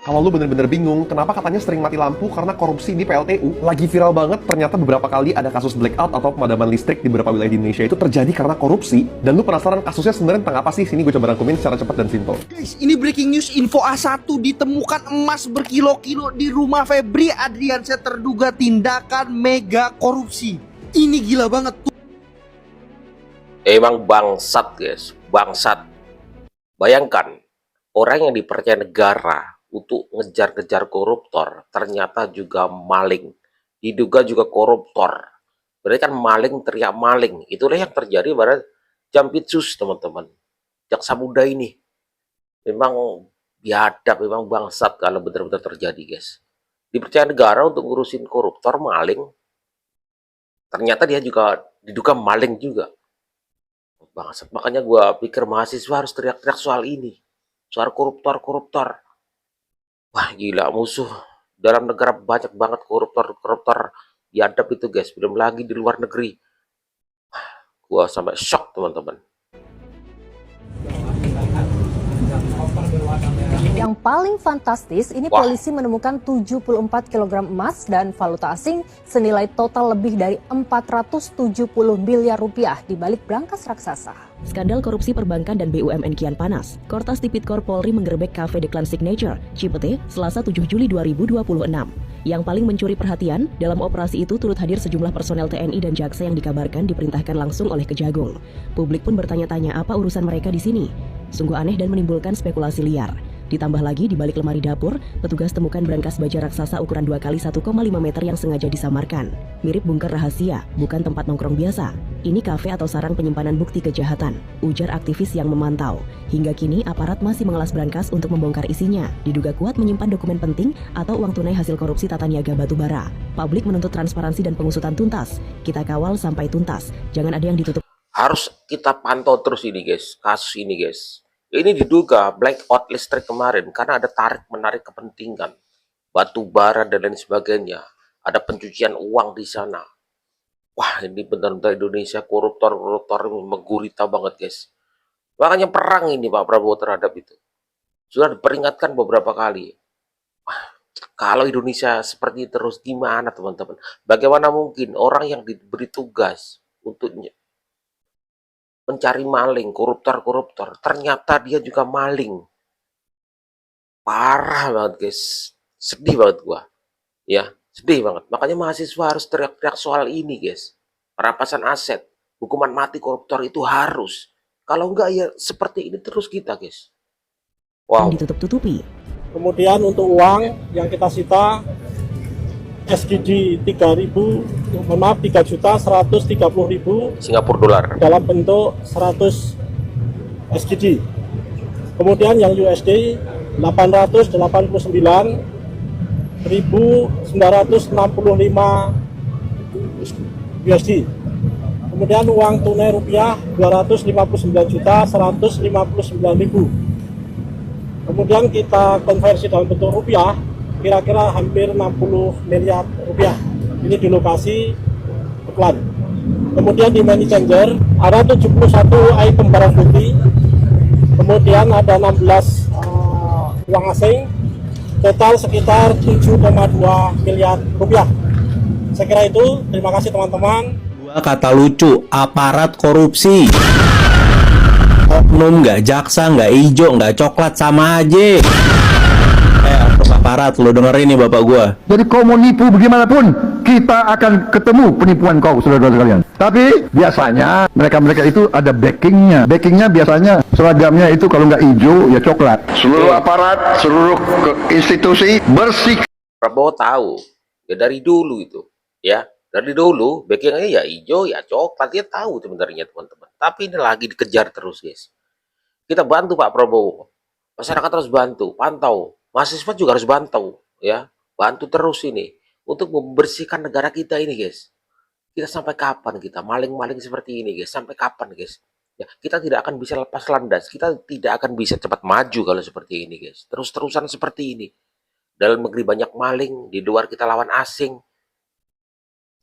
Kalau lu bener-bener bingung, kenapa katanya sering mati lampu karena korupsi di PLTU? Lagi viral banget, ternyata beberapa kali ada kasus blackout atau pemadaman listrik di beberapa wilayah di Indonesia itu terjadi karena korupsi. Dan lu penasaran kasusnya sebenarnya tentang apa sih? Sini gue coba rangkumin secara cepat dan simpel. Guys, ini breaking news info A1, ditemukan emas berkilo-kilo di rumah Febri Adriansyah terduga tindakan mega korupsi. Ini gila banget tuh. Emang bangsat guys, bangsat. Bayangkan, orang yang dipercaya negara untuk ngejar-ngejar koruptor, ternyata juga maling. Diduga juga koruptor. Berarti kan maling teriak maling. Itulah yang terjadi pada Jampitsus, teman-teman. Jaksa muda ini. Memang biadab, memang bangsat kalau benar-benar terjadi, guys. Dipercaya negara untuk ngurusin koruptor, maling. Ternyata dia juga diduga maling juga. Bangsat. Makanya gue pikir mahasiswa harus teriak-teriak soal ini. Soal koruptor. Wah gila, musuh dalam negara banyak banget koruptor biadab itu guys. Belum lagi di luar negeri. Gua sampai shock teman-teman. Yang paling fantastis, ini Wah. polisi menemukan 74 kg emas dan valuta asing senilai total lebih dari 470 miliar rupiah di balik brankas raksasa. Skandal korupsi perbankan dan BUMN kian panas. Kortas Tipikor Polri menggerebek Cafe Declan Signature, Cipete, Selasa 7 Juli 2026. Yang paling mencuri perhatian, dalam operasi itu turut hadir sejumlah personel TNI dan jaksa yang dikabarkan diperintahkan langsung oleh Kejagung. Publik pun bertanya-tanya apa urusan mereka di sini. Sungguh aneh dan menimbulkan spekulasi liar. Ditambah lagi di balik lemari dapur, petugas temukan brankas baja raksasa ukuran 2 x 1,5 meter yang sengaja disamarkan. Mirip bunker rahasia, bukan tempat nongkrong biasa. Ini kafe atau sarang penyimpanan bukti kejahatan, ujar aktivis yang memantau. Hingga kini aparat masih mengelas brankas untuk membongkar isinya. Diduga kuat menyimpan dokumen penting atau uang tunai hasil korupsi tata niaga batubara. Publik menuntut transparansi dan pengusutan tuntas. Kita kawal sampai tuntas. Jangan ada yang ditutup. Harus kita pantau terus ini guys, kasus ini guys. Ini diduga blackout listrik kemarin karena ada tarik-menarik kepentingan, batu bara dan lain sebagainya. Ada pencucian uang di sana. Wah, ini benar-benar Indonesia koruptor menggurita banget guys. Makanya perang ini Pak Prabowo terhadap itu. Sudah diperingatkan beberapa kali. Wah, kalau Indonesia seperti terus gimana teman-teman? Bagaimana mungkin orang yang diberi tugas untuk mencari maling, koruptor, ternyata dia juga maling. Parah banget guys, sedih banget gua, ya sedih banget. Makanya mahasiswa harus teriak-teriak soal ini guys. Perampasan aset, hukuman mati koruptor itu harus. Kalau enggak ya seperti ini terus kita guys. Wow. Ditutup-tutupi. Kemudian untuk uang yang kita sita SGD 3.130.000 Singapura dolar. dalam bentuk 100 SGD. Kemudian yang USD 889.965 USD. Kemudian uang tunai rupiah 259.159.000. Kemudian kita konversi dalam bentuk rupiah kira-kira hampir 60 miliar rupiah. Ini di lokasi Deklan. Kemudian di money changer ada 71 item barang bukti. Kemudian ada 16 uang asing. Total sekitar 7,2 miliar rupiah. Saya kira itu. Terima kasih teman-teman. Kata lucu, aparat korupsi. Oknum nggak jaksa, nggak hijau, nggak coklat, sama aja. Aparat, lo dengerin nih bapak gua. Jadi kau mau nipu bagaimanapun, kita akan ketemu penipuan kau, saudara-saudara sekalian. Tapi biasanya mereka-mereka itu ada backingnya. Backingnya biasanya seragamnya itu kalau nggak hijau ya coklat. Seluruh aparat, seluruh institusi bersih. Prabowo tahu, ya dari dulu itu, ya dari dulu backingnya ya hijau ya coklat, dia tahu sebenarnya teman-teman. Tapi ini lagi dikejar terus guys. Kita bantu Pak Prabowo, masyarakat harus bantu, pantau. Mahasiswa juga harus bantu, ya, bantu terus ini untuk membersihkan negara kita ini, guys. Kita sampai kapan kita maling-maling seperti ini, guys? Sampai kapan, guys? Ya, kita tidak akan bisa lepas landas, kita tidak akan bisa cepat maju kalau seperti ini, guys. Terus-terusan seperti ini. Dalam negeri banyak maling, di luar kita lawan asing.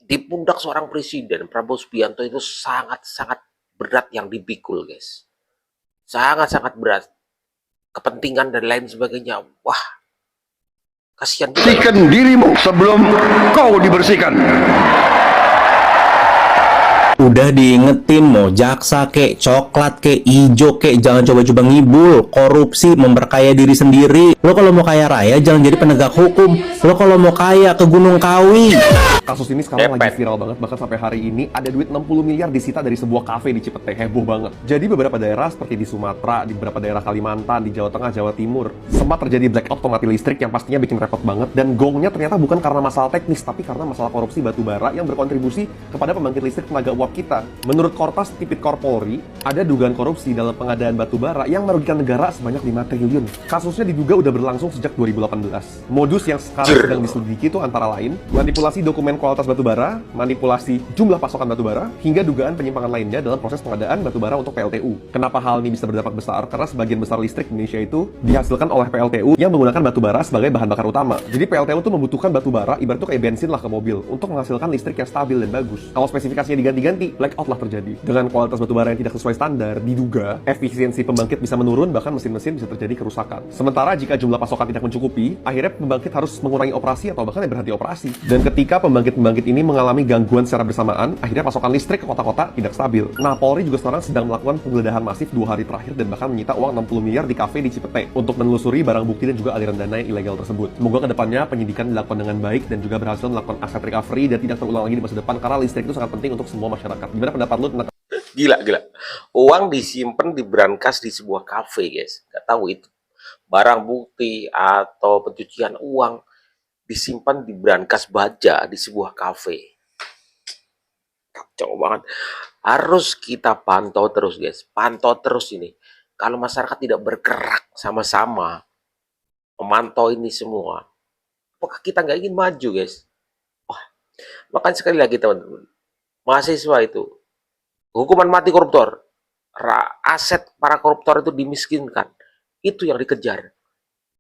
Di pundak seorang presiden, Prabowo Subianto itu sangat-sangat berat yang dipikul, guys. Sangat-sangat berat. Kepentingan dan lain sebagainya. Wah, Kasihan juga. Bersihkan dirimu sebelum kau dibersihkan. Udah diingetin mau jaksa kek, coklat kek, ijo kek, jangan coba-coba ngibul, korupsi, memperkaya diri sendiri. Lo kalau mau kaya raya jangan jadi penegak hukum. Lo kalau mau kaya ke Gunung Kawi. Kasus ini sekarang lagi Kepet. viral banget, bahkan sampai hari ini ada duit 60 miliar disita dari sebuah kafe di Cipete, heboh banget. Jadi beberapa daerah seperti di Sumatera, di beberapa daerah Kalimantan, di Jawa Tengah, Jawa Timur, sempat terjadi blackout atau mati listrik yang pastinya bikin repot banget, dan gongnya ternyata bukan karena masalah teknis, tapi karena masalah korupsi batu bara yang berkontribusi kepada pembangkit listrik tenaga uap kita. Menurut Kortas Tipikor Polri, ada dugaan korupsi dalam pengadaan batu bara yang merugikan negara sebanyak 5 triliun. Kasusnya diduga udah berlangsung sejak 2018. Modus yang sekarang sedang diselidiki itu antara lain manipulasi dokumen kualitas batu bara, manipulasi jumlah pasokan batu bara, hingga dugaan penyimpangan lainnya dalam proses pengadaan batu bara untuk PLTU. Kenapa hal ini bisa berdampak besar? Karena sebagian besar listrik di Indonesia itu dihasilkan oleh PLTU yang menggunakan batu bara sebagai bahan bakar utama. Jadi PLTU itu membutuhkan batu bara ibarat itu kayak bensin lah ke mobil untuk menghasilkan listrik yang stabil dan bagus. Kalau spesifikasinya diganti-ganti, blackout lah terjadi. Dengan kualitas batu bara yang tidak sesuai standar, diduga efisiensi pembangkit bisa menurun, bahkan mesin-mesin bisa terjadi kerusakan. Sementara jika jumlah pasokan tidak mencukupi, akhirnya pembangkit harus mengurangi operasi atau bahkan berhenti operasi. Dan ketika pembangkit-pembangkit ini mengalami gangguan secara bersamaan, akhirnya pasokan listrik ke kota-kota tidak stabil. Nah, Polri juga sekarang sedang melakukan penggeledahan masif 2 hari terakhir dan bahkan menyita uang 60 miliar di kafe di Cipete untuk menelusuri barang bukti dan juga aliran dana yang ilegal tersebut. Semoga kedepannya penyidikan dilakukan dengan baik dan juga berhasil melakukan aset recovery dan tidak terulang lagi di masa depan, karena listrik itu sangat penting untuk semua masyarakat. Gimana pendapat lu tentang Gila. Uang disimpan di brankas di sebuah kafe, guys. Nggak tahu itu barang bukti atau pencucian uang disimpan di brankas baja di sebuah kafe. Kacau banget. Harus kita pantau terus, guys. Pantau terus ini. Kalau masyarakat tidak bergerak sama-sama memantau ini semua, apakah kita nggak ingin maju, guys? Wah, makanya sekali lagi teman-teman, mahasiswa itu hukuman mati koruptor, aset para koruptor itu dimiskinkan, itu yang dikejar.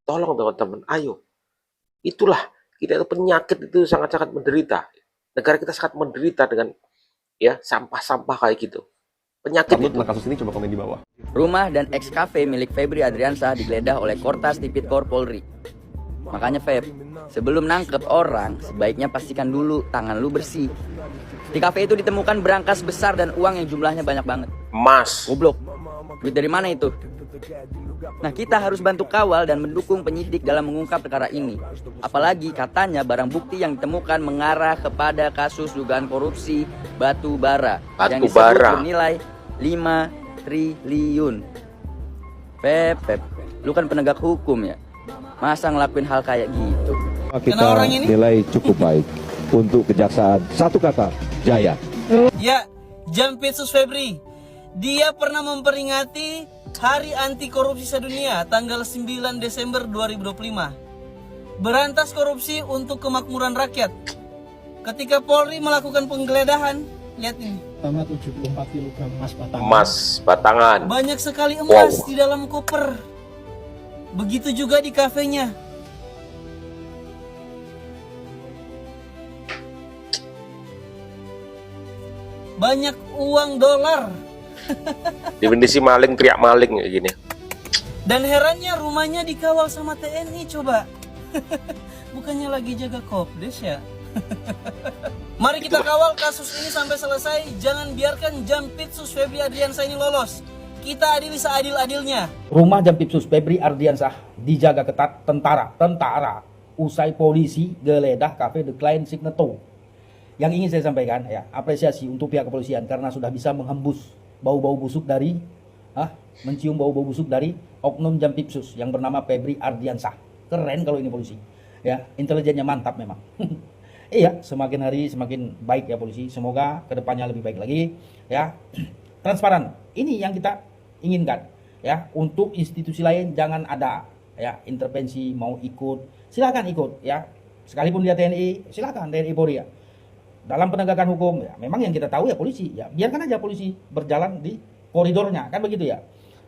Tolong teman-teman, ayo. Itulah, kita itu penyakit itu sangat-sangat menderita. Negara kita sangat menderita dengan ya sampah-sampah kayak gitu. Penyakit lu itu. tentang kasus ini? Coba komen di bawah. Rumah dan ex cafe milik Febri Adriansah digeledah oleh Kortas Tipikor Polri. Makanya Feb, sebelum nangkep orang, sebaiknya pastikan dulu tangan lu bersih. Di kafe itu ditemukan berangkas besar dan uang yang jumlahnya banyak banget. Emas. Goblok, duit dari mana itu? Nah, kita harus bantu kawal dan mendukung penyidik dalam mengungkap perkara ini. Apalagi katanya barang bukti yang ditemukan mengarah kepada kasus dugaan korupsi batu bara yang Batu disebut bara. bernilai 5 triliun. Pep, lu kan penegak hukum ya. Masa ngelakuin hal kayak gitu? Kita orang ini? nilai cukup baik untuk kejaksaan. Satu kata, jaya. Ya, Jampitsus Febri. Dia pernah memperingati Hari Anti Korupsi Sedunia tanggal 9 Desember 2025. Berantas korupsi untuk kemakmuran rakyat. Ketika Polri melakukan penggeledahan, lihat ini. Pertama 74 kg emas batangan. Emas batangan. Banyak sekali emas Wow. di dalam koper. Begitu juga di kafenya. Banyak uang dolar. Definisi maling, teriak maling kayak gini. Dan herannya rumahnya dikawal sama TNI coba. Bukannya lagi jaga kopdes ya? Mari kita kawal kasus ini sampai selesai. Jangan biarkan Jampitsus Febri Adriansah ini lolos. Kita adili seadil-adilnya. Rumah Jampitsus Febri Ardiansah dijaga ketat tentara usai polisi geledah kafe The Client Signature. Yang ingin saya sampaikan ya, apresiasi untuk pihak kepolisian karena sudah bisa menghembus bau-bau busuk dari mencium bau-bau busuk dari oknum Jampitsus yang bernama Febri Ardiansah. Keren kalau ini polisi. Ya, intelijennya mantap memang. Iya, semakin hari semakin baik ya polisi. Semoga kedepannya lebih baik lagi ya. Transparan. Ini yang kita inginkan ya. Untuk institusi lain jangan ada ya intervensi, mau ikut silakan ikut ya. Sekalipun dia TNI, silakan TNI Polri ya. Dalam penegakan hukum ya, memang yang kita tahu ya polisi ya. Biarkan aja polisi berjalan di koridornya, kan begitu ya.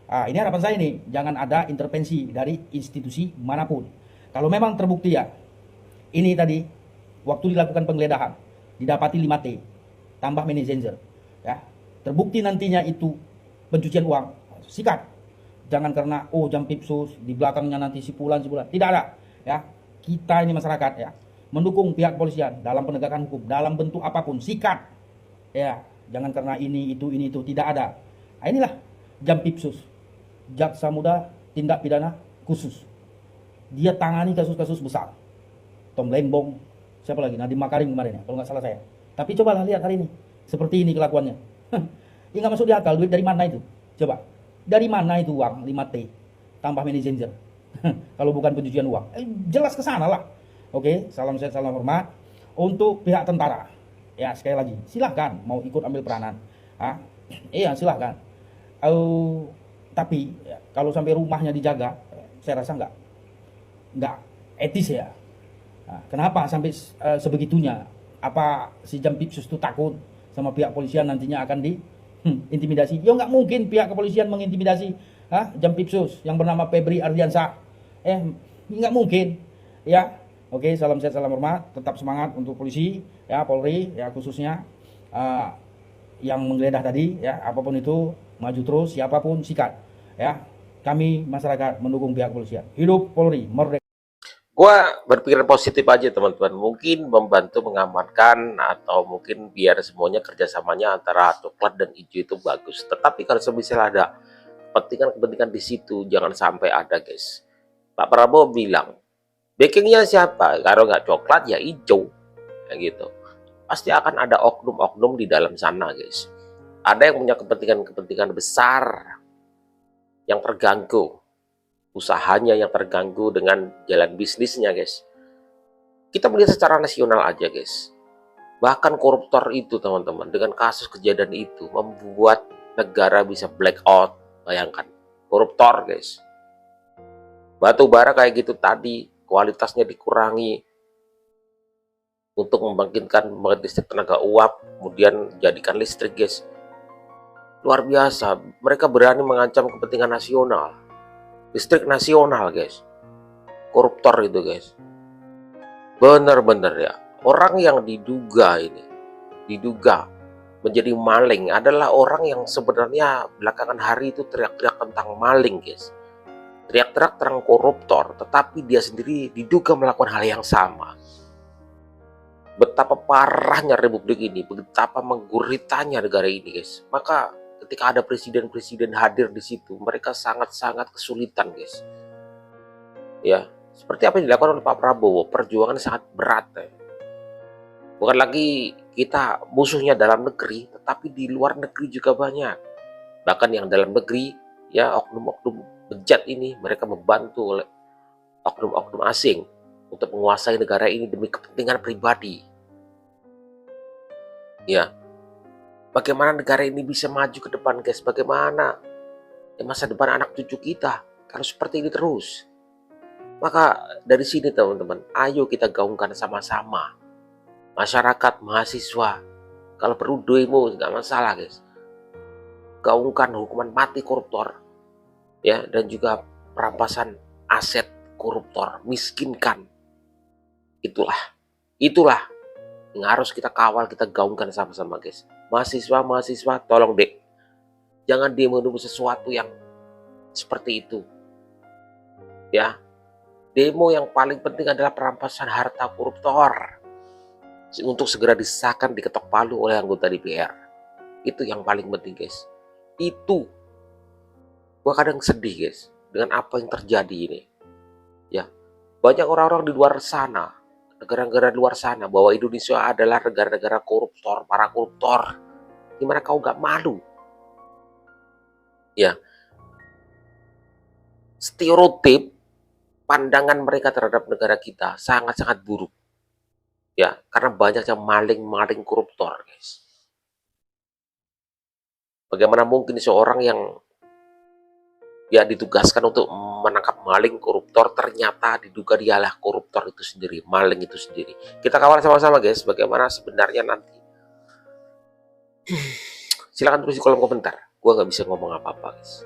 Ini harapan saya nih, jangan ada intervensi dari institusi manapun. Kalau memang terbukti ya, ini tadi waktu dilakukan penggeledahan didapati 5T tambah money changer ya. Terbukti nantinya itu pencucian uang, sikat. Jangan karena Jampitsus di belakangnya nanti si Fulan. Tidak ada ya. kita ini masyarakat ya mendukung pihak kepolisian dalam penegakan hukum dalam bentuk apapun, sikat ya, jangan karena ini itu tidak ada. Nah, inilah Jampitsus, Jaksa Muda Tindak Pidana Khusus. Dia tangani kasus-kasus besar. Tom Lembong, siapa lagi? Nadiem Makarim kemarin ya, kalau nggak salah saya. Tapi cobalah lihat hari ini, seperti ini kelakuannya. Ini nggak masuk di akal, duit dari mana itu? Coba, dari mana itu uang 5T tambah manajer? Kalau bukan pencucian uang, jelas ke sana lah. Oke, salam sehat, salam hormat untuk pihak tentara. Ya, sekali lagi, silahkan mau ikut ambil peranan. Iya, silahkan. Tapi ya, kalau sampai rumahnya dijaga, saya rasa nggak etis ya. Nah, kenapa sampai sebegitunya? Apa si Jampitsus itu takut sama pihak polisian nantinya akan diintimidasi? Ya nggak mungkin pihak kepolisian mengintimidasi Jampitsus yang bernama Febri Ardiansah. Nggak mungkin. Ya, oke, salam sehat, salam hormat. Tetap semangat untuk polisi, ya Polri, ya khususnya yang menggeledah tadi, ya apapun itu maju terus, siapapun sikat. Ya, kami masyarakat mendukung pihak kepolisian. Hidup Polri, merdeka. Gua berpikir positif aja teman-teman, mungkin membantu mengamankan atau mungkin biar semuanya kerjasamanya antara coklat dan hijau itu bagus. Tetapi kalau semisal ada kepentingan di situ, jangan sampai ada guys. Pak Prabowo bilang, backingnya siapa? Kalau nggak coklat ya hijau, kayak gitu. Pasti akan ada oknum-oknum di dalam sana guys. Ada yang punya kepentingan besar yang terganggu. Usahanya yang terganggu dengan jalan bisnisnya guys. Kita melihat secara nasional aja guys. Bahkan koruptor itu teman-teman, dengan kasus kejadian itu membuat negara bisa blackout. Bayangkan, koruptor guys. Batu bara kayak gitu tadi, kualitasnya dikurangi untuk membangkitkan listrik tenaga uap, kemudian jadikan listrik guys. Luar biasa, mereka berani mengancam kepentingan nasional. Listrik nasional guys, koruptor itu guys, bener-bener ya. Orang yang diduga menjadi maling adalah orang yang sebenarnya belakangan hari itu teriak-teriak tentang maling guys, teriak-teriak tentang koruptor, tetapi dia sendiri diduga melakukan hal yang sama. Betapa parahnya republik ini, betapa mengguritanya negara ini guys. Maka ketika ada presiden-presiden hadir di situ, mereka sangat-sangat kesulitan guys. Ya, seperti apa yang dilakukan oleh Pak Prabowo, perjuangan sangat berat ya. Bukan lagi kita musuhnya dalam negeri, tetapi di luar negeri juga banyak. Bahkan yang dalam negeri, ya oknum-oknum bejat ini, mereka membantu oleh oknum-oknum asing untuk menguasai negara ini demi kepentingan pribadi. Ya, bagaimana negara ini bisa maju ke depan guys? Bagaimana masa depan anak cucu kita kalau seperti ini terus? Maka dari sini teman-teman, ayo kita gaungkan sama-sama. Masyarakat, mahasiswa, kalau perlu demo nggak masalah guys. Gaungkan hukuman mati koruptor, ya, dan juga perampasan aset koruptor, miskinkan. Itulah yang harus kita kawal, kita gaungkan sama-sama guys. Mahasiswa, tolong deh, jangan demo sesuatu yang seperti itu. Ya, demo yang paling penting adalah perampasan harta koruptor untuk segera disahkan, diketok palu oleh anggota DPR. Itu yang paling penting guys. Itu gua kadang sedih guys dengan apa yang terjadi ini. Ya, banyak orang-orang di luar sana, negara-negara di luar sana, bahwa Indonesia adalah negara-negara koruptor, para koruptor. Gimana kau gak malu? Ya, stereotip pandangan mereka terhadap negara kita sangat-sangat buruk. Ya, karena banyak yang maling koruptor, guys. Bagaimana mungkin seorang yang ya ditugaskan untuk menangkap maling koruptor ternyata diduga dialah koruptor itu sendiri, maling itu sendiri. Kita kawal sama-sama guys, bagaimana sebenarnya nanti. Silakan tulis di kolom komentar. Gua nggak bisa ngomong apa-apa guys.